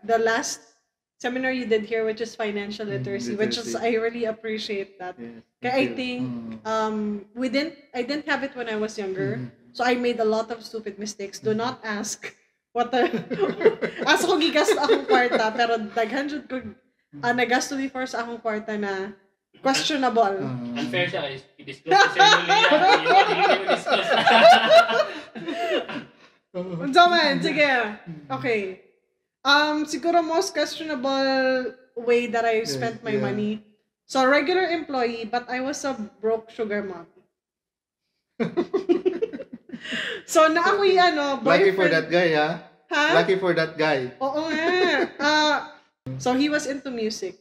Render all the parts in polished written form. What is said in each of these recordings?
the last seminar you did here, which is financial literacy, which is, I really appreciate that. Yes, Kaya I think I didn't have it when I was younger. So I made a lot of stupid mistakes. Do not ask what the asa ko gigasto akong kwarta, pero daghan jud ko nagasto before sa akong kwarta na questionable. Unfair siya. I-disclose ko sa inyo niya. Hindi mo disclose. Unsa man, sige. Okay. Siguro most questionable way that I spent my money. So regular employee, but I was a broke sugar mom. So na ako boyfriend. Lucky for that guy, ha? Ha? Lucky for that guy. Oo nga. So he was into music.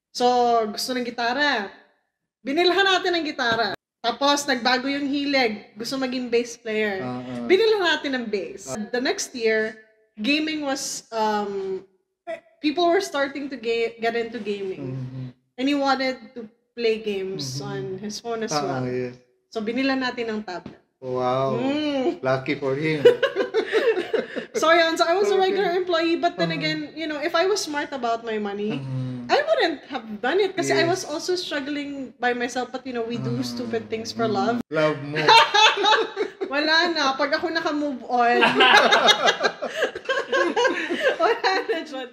So gusto ng gitara. Binilhan natin ng gitara. Tapos nagbago yung hilig. Gusto maging bass player. Binilhan natin ng bass. The next year, gaming was people were starting to get into gaming. And he wanted to play games on his phone as well. Yes. So binilan natin ng tablet. Wow. Lucky for him. So yun, so I was a regular employee, but then again, if I was smart about my money, I wouldn't have done it kasi I was also struggling by myself, but we do stupid things for love. Love mo. Wala na. Pag ako naka-move on. Wala na dyan.